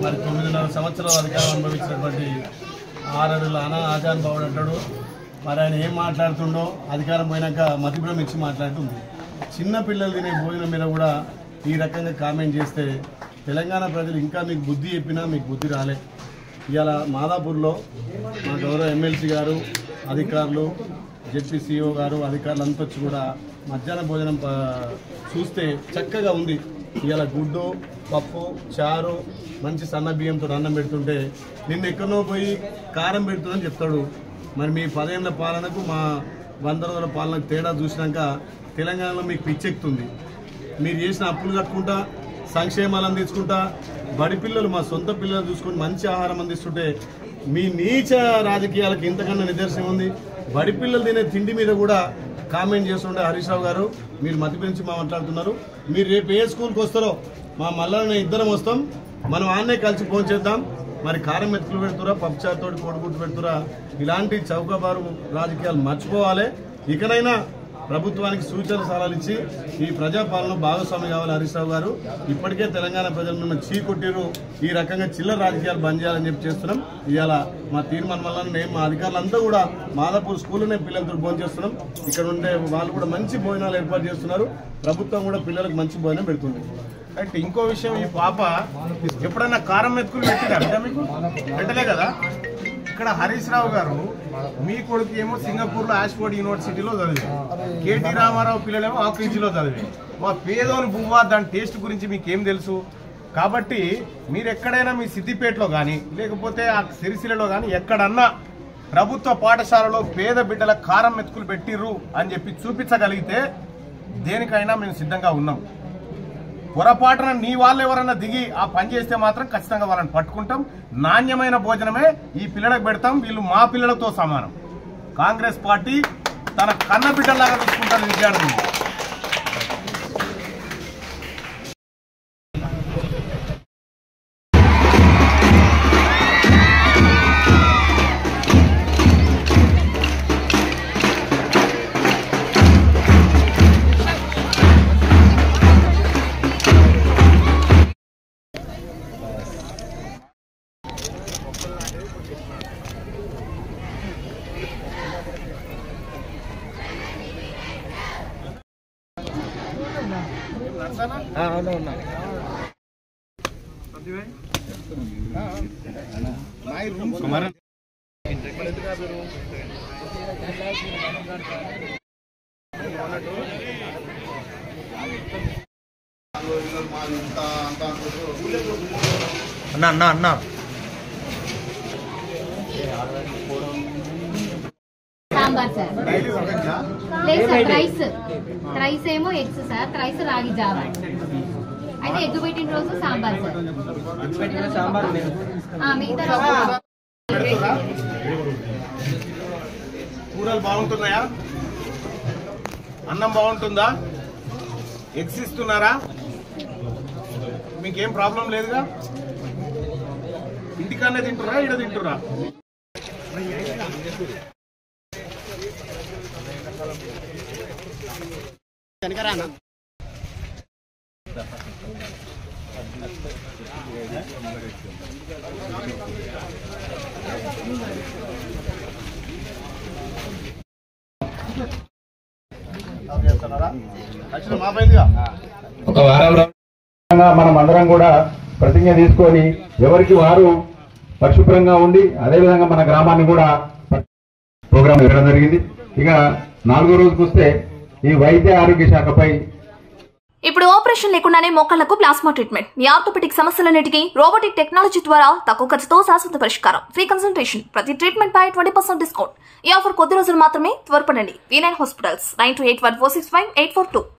మరి 9.5 సంవత్సరాల అధికారం అనుభవించినటువంటి ఆరడుల ఆజాన్ బావుడు అంటాడు. మరి ఆయన ఏం మాట్లాడుతుండో అధికారం పోయినాక మతిభ్రం ఇచ్చి మాట్లాడుతుంది. చిన్న పిల్లలు తినే భోజనం మీద కూడా ఈ రకంగా కామెంట్ చేస్తే తెలంగాణ ప్రజలు ఇంకా మీకు బుద్ధి చెప్పినా మీకు బుద్ధి రాలే. ఇవాళ మాదాపూర్లో మా గౌరవ ఎమ్మెల్సీ గారు, అధికారులు, జెడ్పీసీఓ గారు, అధికారులు అంతా వచ్చి కూడా మధ్యాహ్న భోజనం చూస్తే చక్కగా ఉంది. ఇవాళ గుడ్డు, పప్పు, చారు, మంచి సన్న బియ్యంతో అన్నం పెడుతుంటే నిన్న ఎక్కడో పోయి కారం పెడుతుందని చెప్తాడు. మరి మీ 10 ఏళ్ల పాలనకు మా 100 రోజుల పాలనకు తేడా చూసినాక తెలంగాణలో మీకు పిచ్చెక్కుతుంది. మీరు చేసిన అప్పులు కట్టుకుంటా, సంక్షేమాలు అందించుకుంటా, బడి పిల్లలు మా సొంత పిల్లలు చూసుకొని మంచి ఆహారం అందిస్తుంటే మీ నీచ రాజకీయాలకు ఇంతకన్నా నిదర్శనం ఉంది. బడి పిల్లలు తినే తిండి మీద కూడా కామెంట్ చేస్తుండే హరీష్ రావు గారు, మీరు మతి పెంచి మాట్లాడుతున్నారు. మీరు రేపు ఏ స్కూల్కి వస్తారో మా మళ్ళీ ఇద్దరం వస్తాం, మనం ఆన్నే కలిసి ఫోన్ చేద్దాం. మరి కారం మెతుకులు పెడుతురా, పప్పుచారుతో కోడిగుడ్డు పెడుతురా, ఇలాంటి చౌకబారు రాజకీయాలు మర్చిపోవాలి. ఇకనైనా ప్రభుత్వానికి సూచన సలహాలు ఇచ్చి ఈ ప్రజాపాలన భాగస్వామి కావాలి హరీష్ రావు గారు. ఇప్పటికే తెలంగాణ ప్రజలు మిమ్మల్ని చీకొట్టిరు. ఈ రకంగా చిల్లర రాజకీయాలు బంద్ చేయాలని చెప్పి చేస్తున్నాం. ఇవాళ మా తీర్మానం వల్ల మేము మా అధికారులంతా కూడా మాదాపూర్ స్కూల్లోనే పిల్లలతో భోజనం చేస్తున్నాం. ఇక్కడ ఉండే వాళ్ళు కూడా మంచి భోజనాలు ఏర్పాటు చేస్తున్నారు. ప్రభుత్వం కూడా పిల్లలకు మంచి భోజనం పెడుతుంది. అంటే ఇంకో విషయం, ఈ పాప ఎప్పుడన్నా కారం మెతుకులు పెట్టిరా మీకు? పెట్టలే కదా. ఇక్కడ హరీష్ రావు గారు మీ కొడుకు ఏమో సింగపూర్లో ఆక్స్ఫోర్డ్ యూనివర్సిటీలో చదివి, కేటీ రామారావు పిల్లలేమో ఆక్రిజిలో చదివి. మా పేదోని బువ్వా దాని టేస్ట్ గురించి మీకేం తెలుసు? కాబట్టి మీరు ఎక్కడైనా మీ సిద్దిపేటలో కానీ లేకపోతే ఆ సిరిసిల్లలో కానీ ఎక్కడన్నా ప్రభుత్వ పాఠశాలలో పేద బిడ్డల కారం మెతుకులు పెట్టిర్రు అని చెప్పి చూపించగలిగితే దేనికైనా మేము సిద్ధంగా ఉన్నాం. పొరపాటున నీ వాళ్ళు ఎవరన్నా దిగి ఆ పని చేస్తే మాత్రం ఖచ్చితంగా వాళ్ళని పట్టుకుంటాం. నాణ్యమైన భోజనమే ఈ పిల్లలకు పెడతాం. వీళ్ళు మా పిల్లలతో సమానం. కాంగ్రెస్ పార్టీ తన కన్న బిడ్డలాగా చూసుకుంటారు విద్యార్థులు. అన్నా అన్నా సాంబార్ సార్ లేదు సార్. రైస్ ఏమో ఎగ్స్ సార్, రైస్ రాగి జావా. అయితే ఎగ్ పెట్టిన రోజు సాంబార్ సార్. మిగతా రోజు కూరలు బాగుంటున్నాయా? అన్నం బాగుంటుందా? ఎగ్స్ ఇస్తున్నారా? మీకేం ప్రాబ్లం లేదుగా? ఇంటికన్నా తింటురా, ఇక్కడ తింటురా? ఒక వారంలో మనం అందరం కూడా ప్రతిజ్ఞ తీసుకొని ఎవరికి వారు పరిశుభ్రంగా ఉండి అదేవిధంగా మన గ్రామాన్ని కూడా ప్రోగ్రాం ఇవ్వడం జరిగింది. ఇక 4వ రోజుకు వస్తే ఈ వైద్య ఆరోగ్య శాఖపై ఇప్పుడు ఆపరేషన్ లేకుండానే మోకాళ్లకు ప్లాస్మా ట్రీట్మెంట్. మీ ఆర్థోపెటిక్ సమస్యలన్నిటికీ రోబోటిక్ టెక్నాలజీ ద్వారా తక్కువ ఖర్చుతో శాశ్వత పరిష్కారం. ఫ్రీ కన్సల్టేషన్, ప్రతి ట్రీట్మెంట్ పై 20% డిస్కౌంట్. ఈ ఆఫర్ కొద్ది రోజులు మాత్రమే. త్వరపడండి. V9 hospitals 9281465842.